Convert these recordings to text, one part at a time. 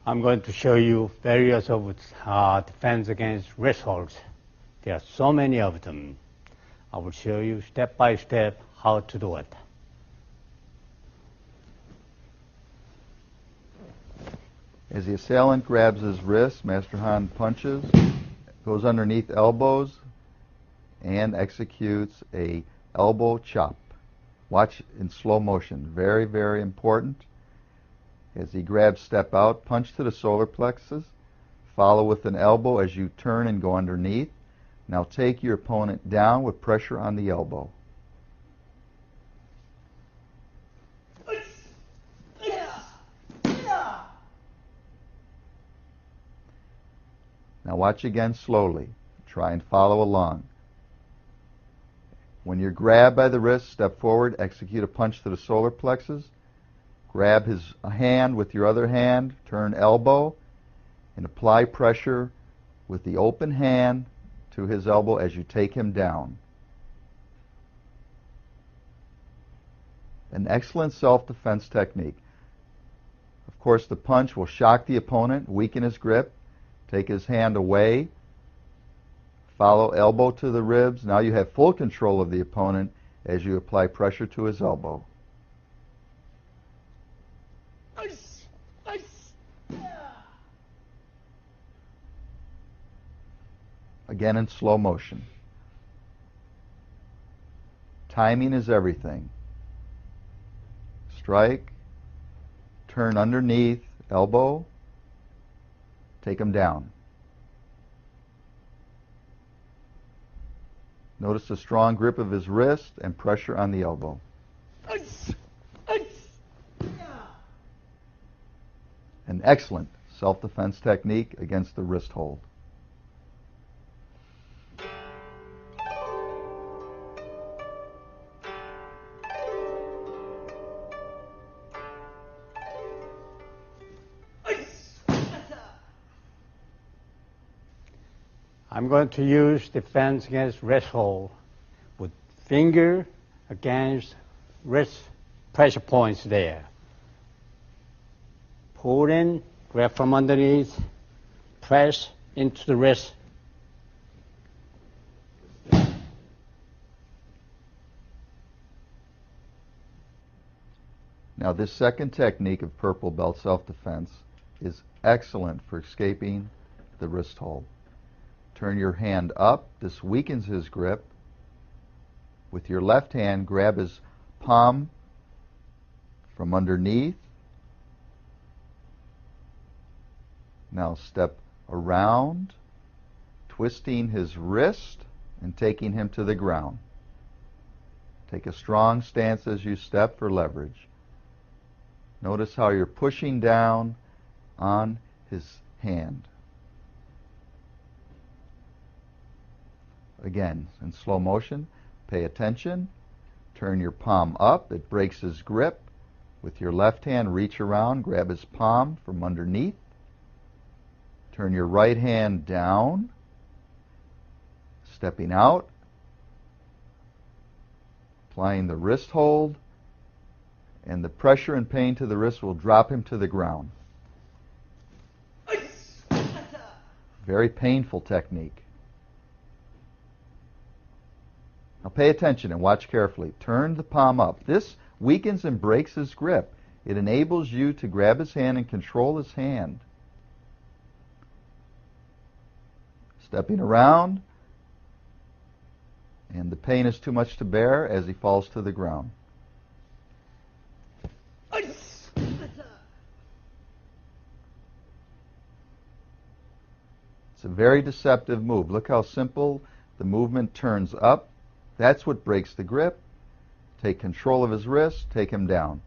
I'm going to show you various of defense against wrist holds. There are so many of them. I will show you step by step how to do it. As the assailant grabs his wrist, Master Han punches, goes underneath elbows, and executes a elbow chop. Watch in slow motion. Very, very important. As he grabs, step out, punch to the solar plexus, follow with an elbow as you turn and go underneath. Now take your opponent down with pressure on the elbow. Now watch again slowly. Try and follow along. When you're grabbed by the wrist, step forward, execute a punch to the solar plexus. Grab his hand with your other hand, turn elbow, and apply pressure with the open hand to his elbow as you take him down. An excellent self-defense technique. Of course, the punch will shock the opponent, weaken his grip, take his hand away, follow elbow to the ribs. Now you have full control of the opponent as you apply pressure to his elbow. Again in slow motion. Timing is everything. Strike, turn underneath, elbow, take him down. Notice the strong grip of his wrist and pressure on the elbow. An excellent self-defense technique against the wrist hold. I'm going to use defense against wrist hold with finger against wrist pressure points there. Pull in, grab from underneath, press into the wrist. Now this second technique of purple belt self-defense is excellent for escaping the wrist hold. Turn your hand up. This weakens his grip. With your left hand, grab his palm from underneath. Now step around, twisting his wrist and taking him to the ground. Take a strong stance as you step for leverage. Notice how you're pushing down on his hand. Again, in slow motion, pay attention. Turn your palm up. It breaks his grip. With your left hand, reach around, grab his palm from underneath. Turn your right hand down, stepping out, applying the wrist hold, and the pressure and pain to the wrist will drop him to the ground. Very painful technique. Now pay attention and watch carefully. Turn the palm up. This weakens and breaks his grip. It enables you to grab his hand and control his hand. Stepping around, and the pain is too much to bear as he falls to the ground. It's a very deceptive move. Look how simple the movement turns up. That's what breaks the grip. Take control of his wrist, take him down.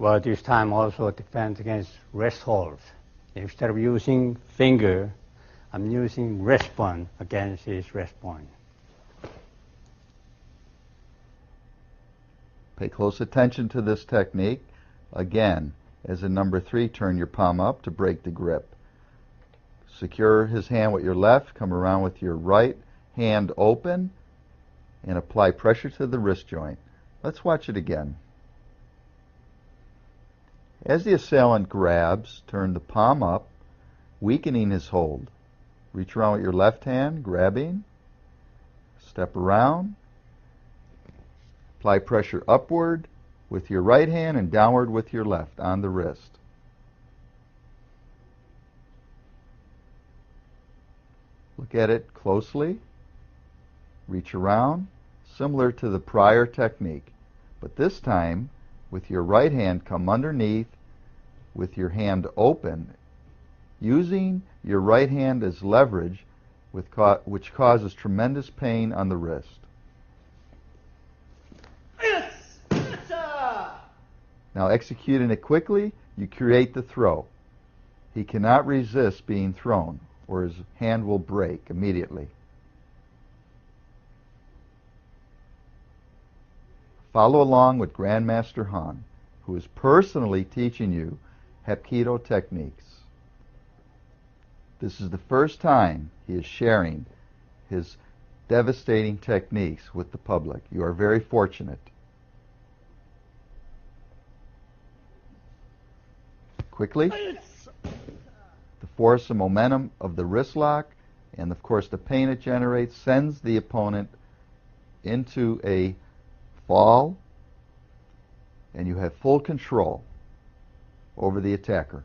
Well, this time also defense against wrist holds. Instead of using finger, I'm using wrist bone against his wrist bone. Pay close attention to this technique. Again, as in number 3, turn your palm up to break the grip. Secure his hand with your left, come around with your right hand open, and apply pressure to the wrist joint. Let's watch it again. As the assailant grabs, turn the palm up, weakening his hold. Reach around with your left hand, grabbing. Step around. Apply pressure upward with your right hand and downward with your left on the wrist. Look at it closely. Reach around, similar to the prior technique, but this time with your right hand come underneath with your hand open, using your right hand as leverage, which causes tremendous pain on the wrist. Now executing it quickly, you create the throw. He cannot resist being thrown, or his hand will break immediately. Follow along with Grandmaster Han, who is personally teaching you Hapkido techniques. This is the first time he is sharing his devastating techniques with the public. You are very fortunate. Quickly, the force and momentum of the wrist lock, and of course the pain it generates, sends the opponent into a fall, and you have full control over the attacker.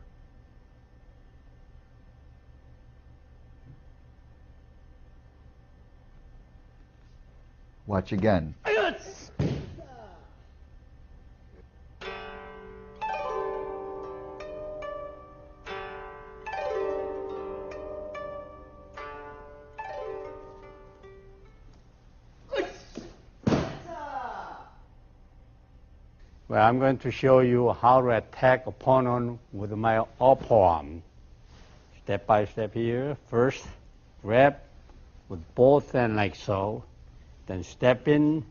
Watch again. Well, I'm going to show you how to attack opponent with my upper arm. Step by step here. First, grab with both hands like so. Then step in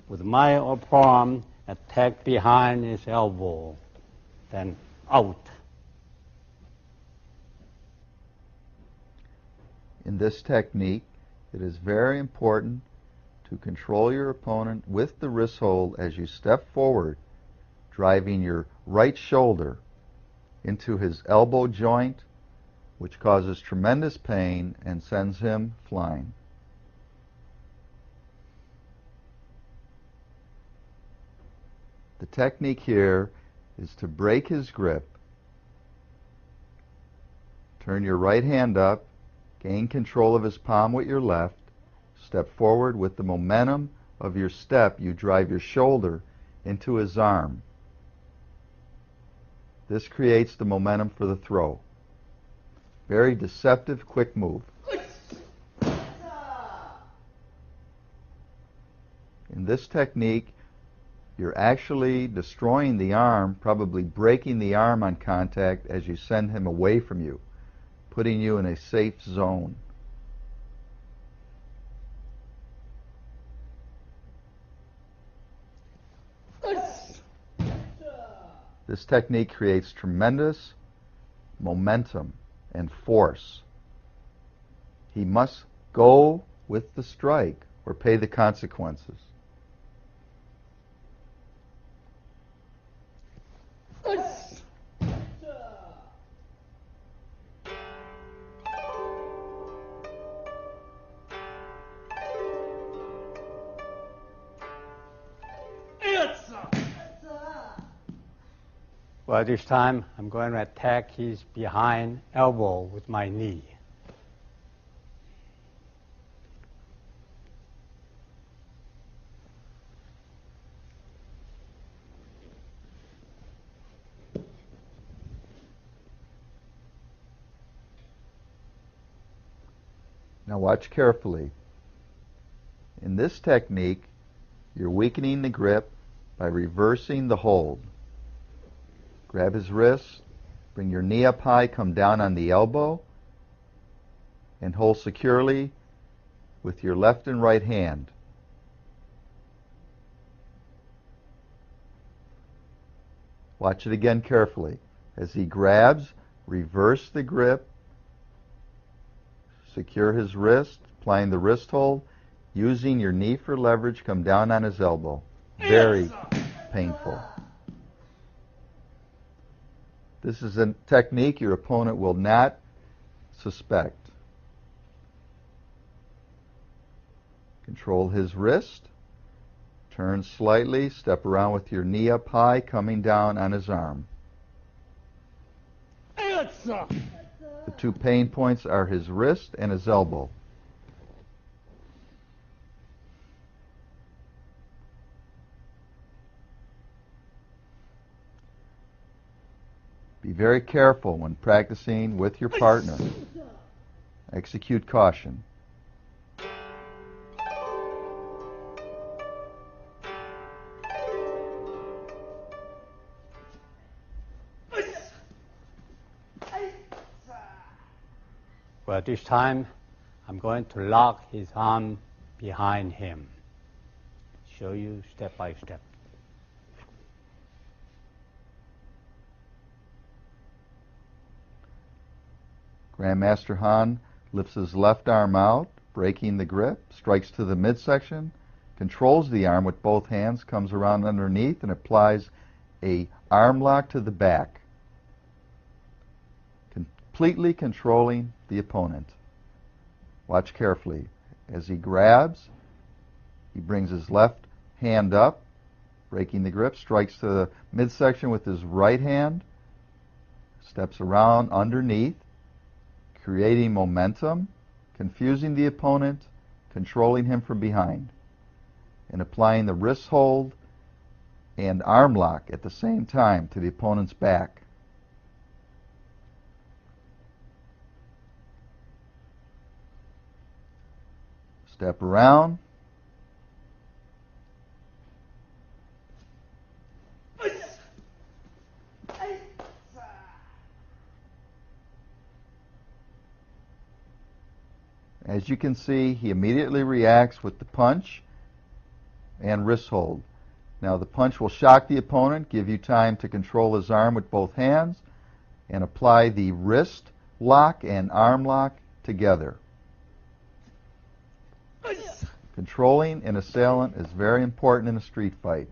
with my upper arm, attack behind his elbow. Then out. In this technique, it is very important to control your opponent with the wrist hold as you step forward, driving your right shoulder into his elbow joint, which causes tremendous pain and sends him flying. The technique here is to break his grip. Turn your right hand up, gain control of his palm with your left, step forward. With the momentum of your step, you drive your shoulder into his arm. This creates the momentum for the throw. Very deceptive, quick move. In this technique, you're actually destroying the arm, probably breaking the arm on contact as you send him away from you, putting you in a safe zone. This technique creates tremendous momentum and force. He must go with the strike or pay the consequences. Well, this time I'm going to attack his behind elbow with my knee. Now watch carefully. In this technique, you're weakening the grip by reversing the hold. Grab his wrist, Bring your knee up high, come down on the elbow, and hold securely with your left and right hand. Watch it again carefully. As he grabs, reverse the grip, secure his wrist, applying the wrist hold, using your knee for leverage, come down on his elbow. Very painful. This is a technique your opponent will not suspect. Control his wrist. Turn slightly, step around with your knee up high, coming down on his arm. The two pain points are his wrist and his elbow. Be very careful when practicing with your partner. Execute caution. Well, this time I'm going to lock his arm behind him. Show you step by step. Grandmaster Han lifts his left arm out, breaking the grip, strikes to the midsection, controls the arm with both hands, comes around underneath, and applies a arm lock to the back, completely controlling the opponent. Watch carefully. As he grabs, he brings his left hand up, breaking the grip, strikes to the midsection with his right hand, steps around underneath, creating momentum, confusing the opponent, controlling him from behind, and applying the wrist hold and arm lock at the same time to the opponent's back. Step around. As you can see, he immediately reacts with the punch and wrist hold. Now the punch will shock the opponent, give you time to control his arm with both hands, and apply the wrist lock and arm lock together. Controlling an assailant is very important in a street fight.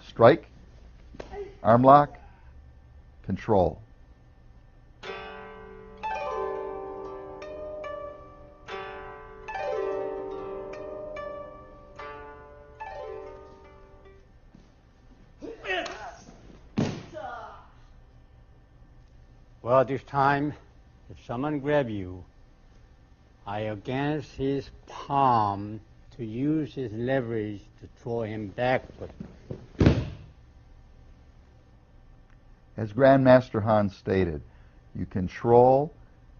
Strike, arm lock, control. Well, this time, if someone grabs you, I against his palm to use his leverage to throw him backward. As Grandmaster Han stated, you control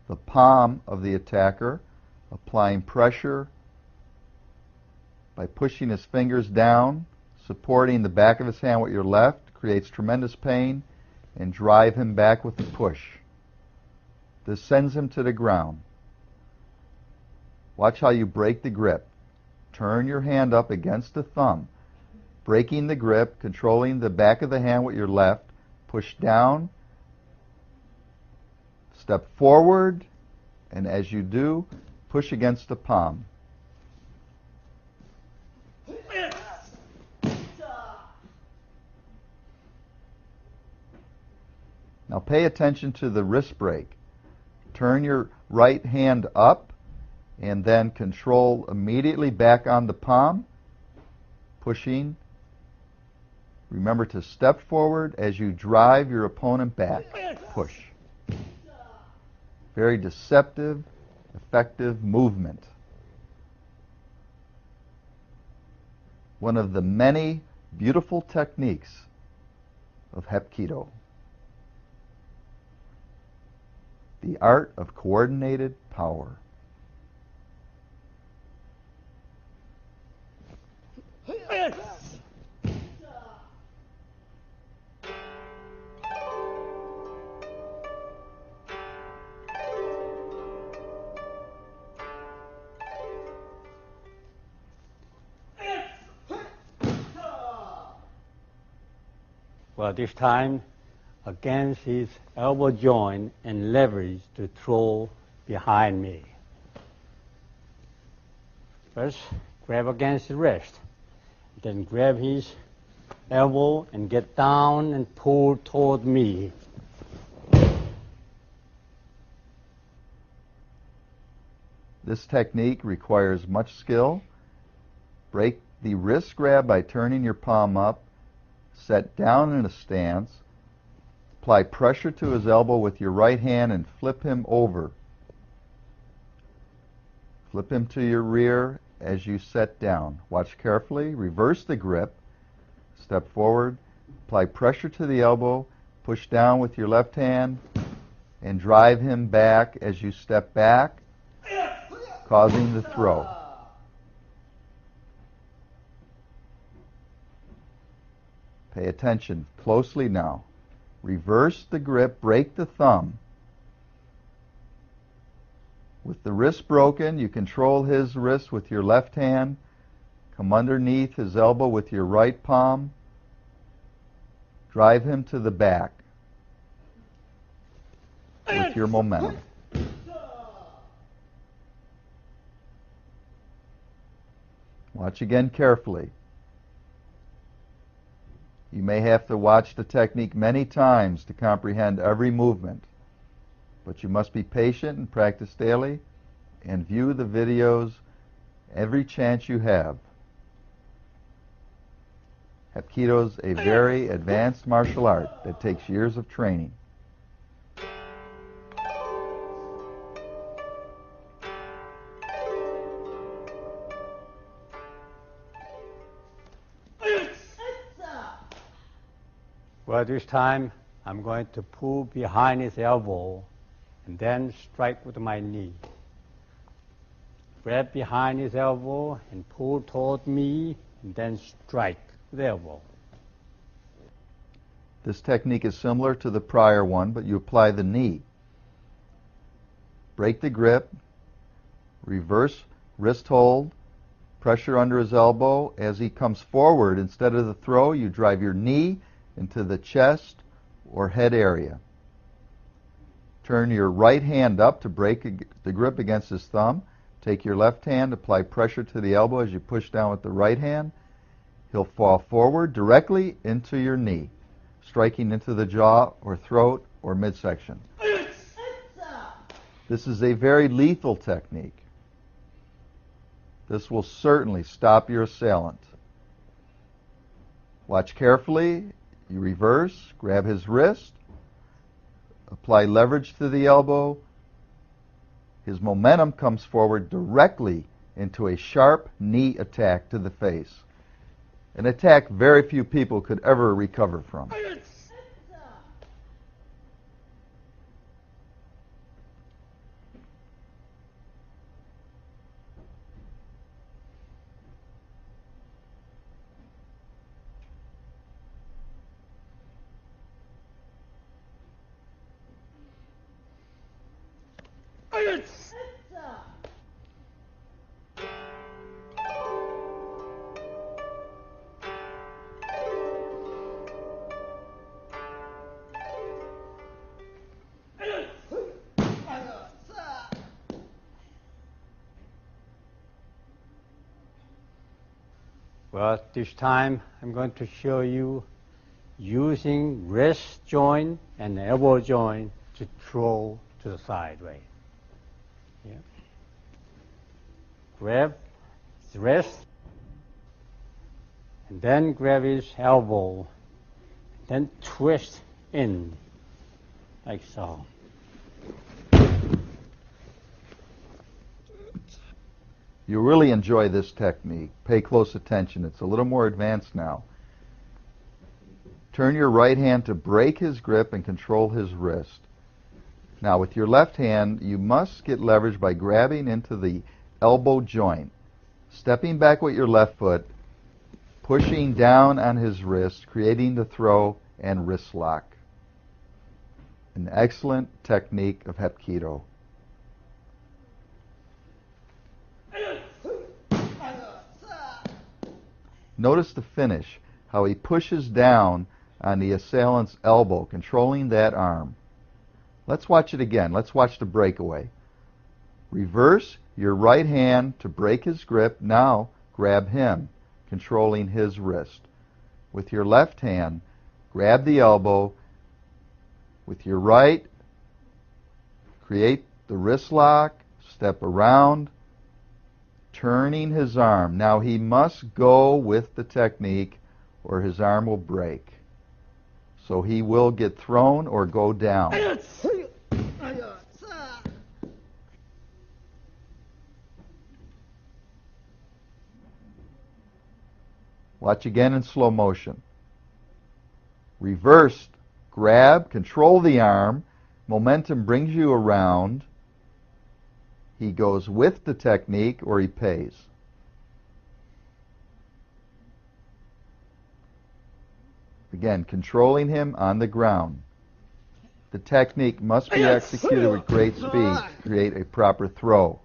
the palm of the attacker, applying pressure by pushing his fingers down, supporting the back of his hand with your left, creates tremendous pain, and drive him back with a push. This sends him to the ground. Watch how you break the grip. Turn your hand up against the thumb, breaking the grip, controlling the back of the hand with your left, push down, step forward, and as you do, push against the palm. Now pay attention to the wrist break. Turn your right hand up and then control immediately back on the palm, pushing. Remember to step forward as you drive your opponent back. Push. Very deceptive, effective movement. One of the many beautiful techniques of Hapkido. The art of coordinated power. Well, this time against his elbow joint and leverage to throw behind me. First, grab against the wrist, then grab his elbow and get down and pull toward me. This technique requires much skill. Break the wrist grab by turning your palm up, set down in a stance, apply pressure to his elbow with your right hand and flip him over. Flip him to your rear as you set down. Watch carefully, reverse the grip, step forward, apply pressure to the elbow, push down with your left hand, and drive him back as you step back, causing the throw. Pay attention closely now. Reverse the grip, break the thumb. With the wrist broken, you control his wrist with your left hand. Come underneath his elbow with your right palm. Drive him to the back with your momentum. Watch again carefully. You may have to watch the technique many times to comprehend every movement, but you must be patient and practice daily and view the videos every chance you have. Hapkido is a very advanced martial art that takes years of training. Well, this time I'm going to pull behind his elbow and then strike with my knee. Grab behind his elbow and pull toward me and then strike with the elbow. This technique is similar to the prior one, but you apply the knee. Break the grip, reverse wrist hold, pressure under his elbow. As he comes forward, instead of the throw, you drive your knee into the chest or head area. Turn your right hand up to break the grip against his thumb. Take your left hand, apply pressure to the elbow as you push down with the right hand. He'll fall forward directly into your knee, striking into the jaw or throat or midsection. This is a very lethal technique. This will certainly stop your assailant. Watch carefully. You reverse, grab his wrist, apply leverage to the elbow. His momentum comes forward directly into a sharp knee attack to the face. An attack very few people could ever recover from. Well, this time I'm going to show you using wrist joint and elbow joint to throw to the side way. Yeah. Grab his wrist, and then grab his elbow, then twist in, like so. You really enjoy this technique. Pay close attention. It's a little more advanced now. Turn your right hand to break his grip and control his wrist. Now with your left hand, you must get leverage by grabbing into the elbow joint, stepping back with your left foot, pushing down on his wrist, creating the throw and wrist lock. An excellent technique of Hapkido. Notice the finish, how he pushes down on the assailant's elbow, controlling that arm. Let's watch it again. Let's watch the breakaway. Reverse your right hand to break his grip. Now grab him, controlling his wrist. With your left hand, grab the elbow. With your right, create the wrist lock, step around, turning his arm. Now he must go with the technique or his arm will break. So he will get thrown or go down. Watch again in slow motion. Reversed, grab, control the arm. Momentum brings you around. He goes with the technique or he pays. Again, controlling him on the ground. The technique must be executed with great speed to create a proper throw.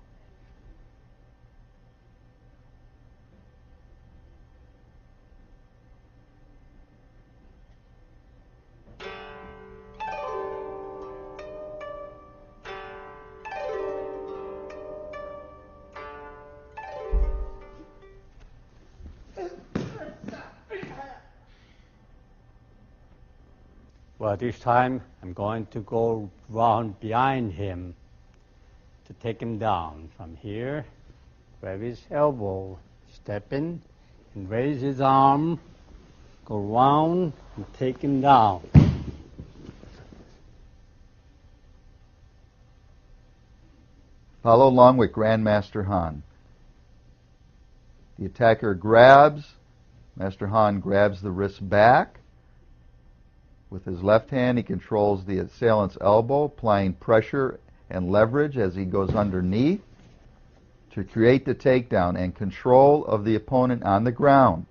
Well, this time I'm going to go round behind him to take him down. From here, grab his elbow, step in, and raise his arm, go round, and take him down. Follow along with Grandmaster Han. The attacker grabs, Master Han grabs the wrist back. With his left hand, he controls the assailant's elbow, applying pressure and leverage as he goes underneath to create the takedown and control of the opponent on the ground,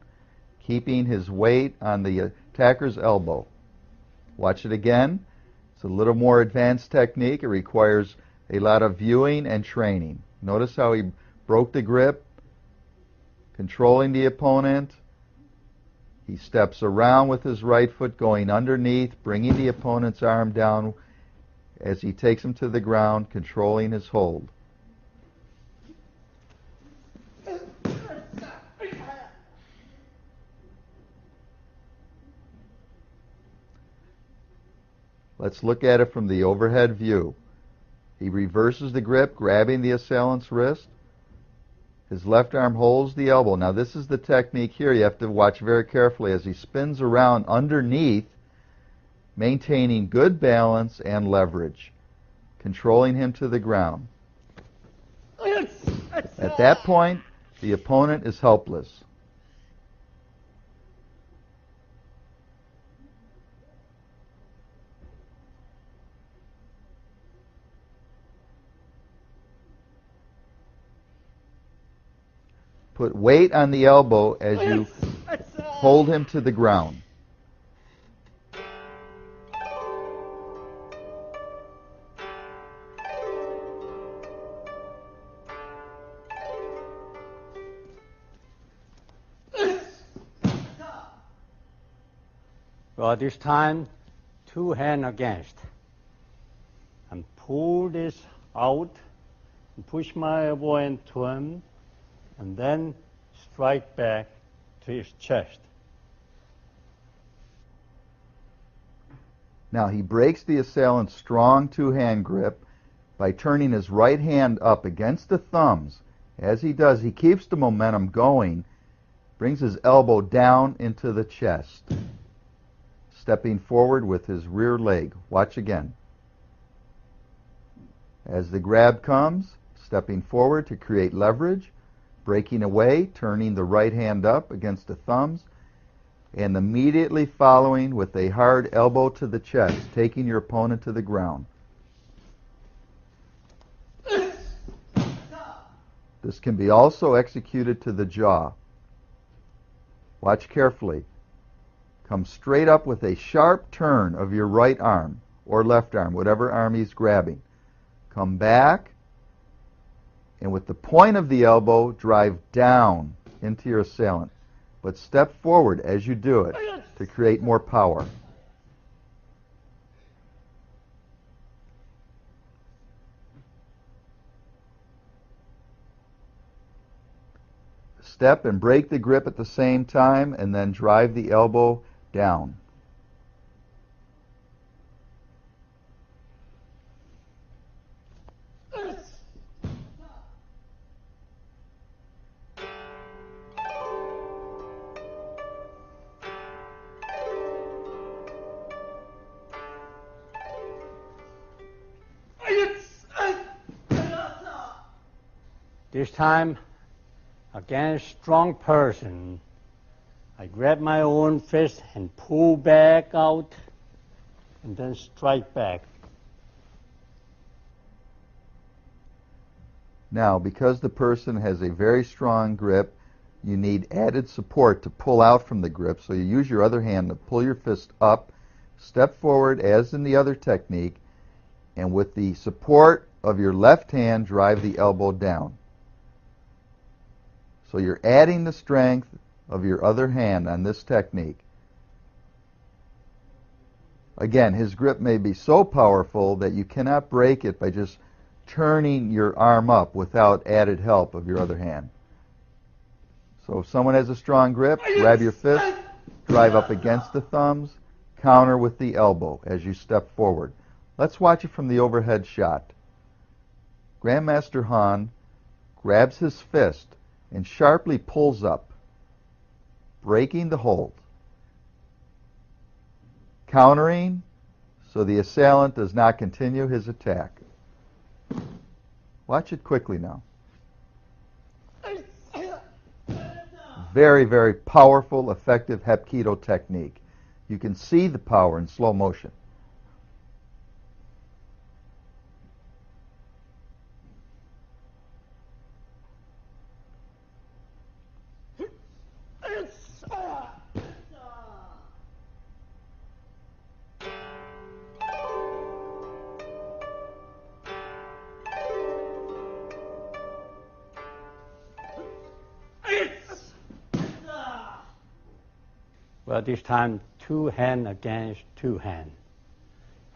keeping his weight on the attacker's elbow. Watch it again. It's a little more advanced technique. It requires a lot of viewing and training. Notice how he broke the grip, controlling the opponent. He steps around with his right foot, going underneath, bringing the opponent's arm down as he takes him to the ground, controlling his hold. Let's look at it from the overhead view. He reverses the grip, grabbing the assailant's wrist. His left arm holds the elbow. Now this is the technique here. You have to watch very carefully as he spins around underneath, maintaining good balance and leverage, controlling him to the ground. At that point, the opponent is helpless. Put weight on the elbow as you hold him to the ground. Well, this time, two hands against. And pull this out, and push my elbow into him, and then strike back to his chest. Now he breaks the assailant's strong two-hand grip by turning his right hand up against the thumbs. As he does, he keeps the momentum going, brings his elbow down into the chest, stepping forward with his rear leg. Watch again. As the grab comes, stepping forward to create leverage, breaking away, turning the right hand up against the thumbs, and immediately following with a hard elbow to the chest, taking your opponent to the ground. This can be also executed to the jaw. Watch carefully. Come straight up with a sharp turn of your right arm or left arm, whatever arm he's grabbing. Come back, and with the point of the elbow, drive down into your assailant. But step forward as you do it to create more power. Step and break the grip at the same time, and then drive the elbow down. This time, against strong person, I grab my own fist and pull back out and then strike back. Now, because the person has a very strong grip, you need added support to pull out from the grip, so you use your other hand to pull your fist up, step forward as in the other technique, and with the support of your left hand, drive the elbow down. So you're adding the strength of your other hand on this technique. Again, his grip may be so powerful that you cannot break it by just turning your arm up without added help of your other hand. So if someone has a strong grip, grab your fist, drive up against the thumbs, counter with the elbow as you step forward. Let's watch it from the overhead shot. Grandmaster Han grabs his fist and sharply pulls up, breaking the hold, countering so the assailant does not continue his attack. Watch it quickly now. Very, very powerful, effective Hapkido technique. You can see the power in slow motion. Well, this time, two hand against two hand.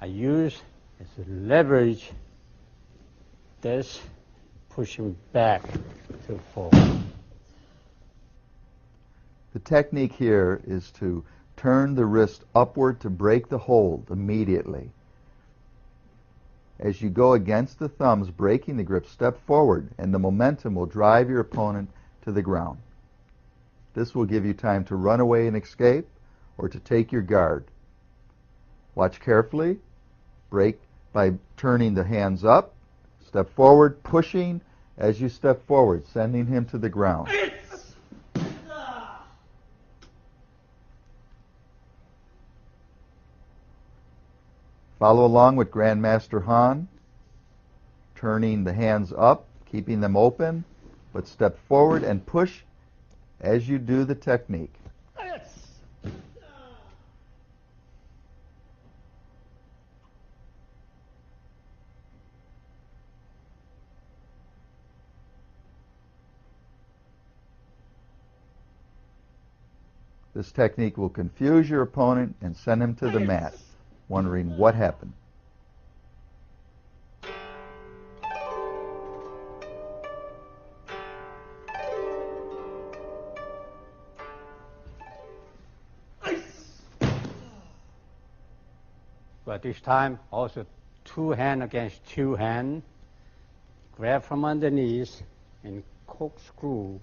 I use as a leverage this, pushing back to forward. The technique here is to turn the wrist upward to break the hold immediately. As you go against the thumbs, breaking the grip, step forward, and the momentum will drive your opponent to the ground. This will give you time to run away and escape, or to take your guard. Watch carefully. Break by turning the hands up. Step forward, pushing as you step forward, sending him to the ground. Follow along with Grandmaster Han, turning the hands up, keeping them open, but step forward and push as you do the technique. This technique will confuse your opponent and send him to the mat, wondering what happened. But this time, also two hand against two hand. Grab from underneath and corkscrew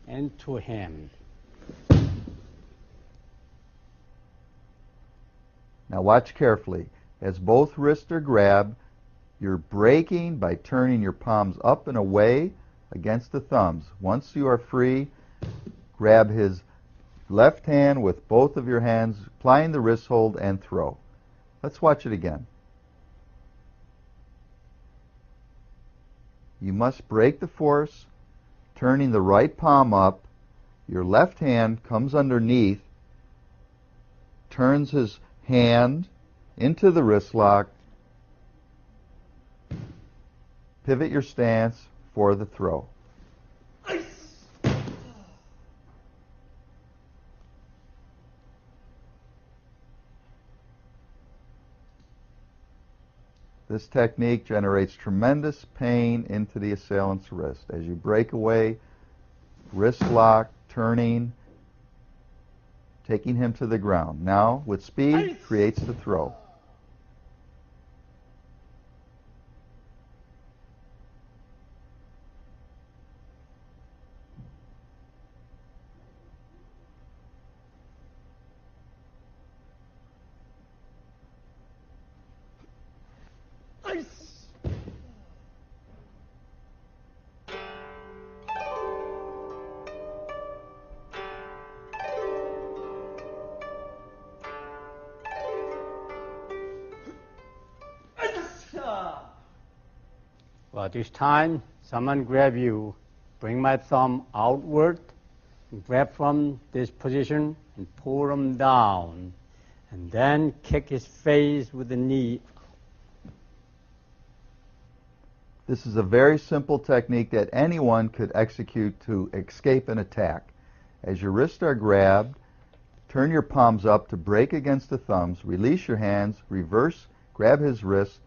into him. Now watch carefully. As both wrists are grabbed, you're breaking by turning your palms up and away against the thumbs. Once you are free, grab his left hand with both of your hands, applying the wrist hold and throw. Let's watch it again. You must break the force, turning the right palm up. Your left hand comes underneath, turns his hand into the wrist lock. Pivot your stance for the throw. This technique generates tremendous pain into the assailant's wrist. As you break away, wrist lock, turning, taking him to the ground. Now, with speed, creates the throw. Well, this time, someone grab you, bring my thumb outward, grab from this position and pull them down, and then kick his face with the knee. This is a very simple technique that anyone could execute to escape an attack. As your wrists are grabbed, turn your palms up to break against the thumbs, release your hands, reverse, grab his wrist,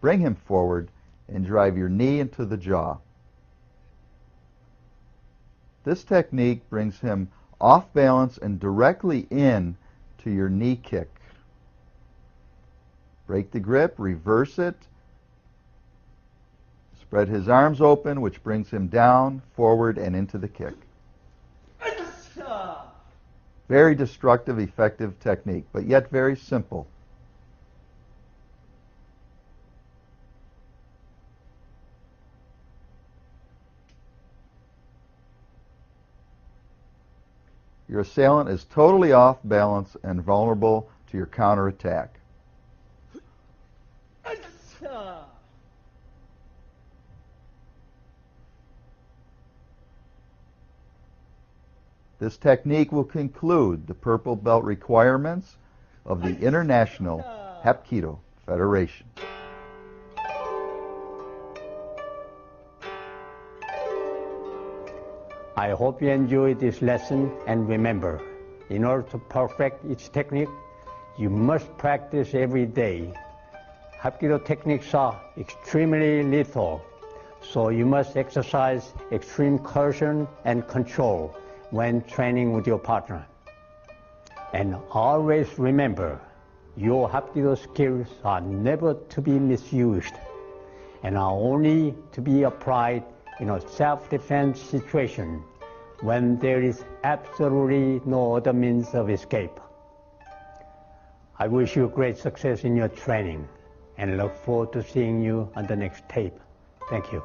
bring him forward, and drive your knee into the jaw. This technique brings him off balance and directly in to your knee kick. Break the grip, reverse it, spread his arms open, which brings him down, forward, and into the kick. Very destructive, effective technique, but yet very simple. Your assailant is totally off balance and vulnerable to your counterattack. This technique will conclude the purple belt requirements of the International Hapkido Federation. I hope you enjoyed this lesson, and remember, in order to perfect each technique, you must practice every day. Hapkido techniques are extremely lethal, so you must exercise extreme caution and control when training with your partner. And always remember, your Hapkido skills are never to be misused and are only to be applied in a self-defense situation when there is absolutely no other means of escape. I wish you great success in your training and look forward to seeing you on the next tape. Thank you.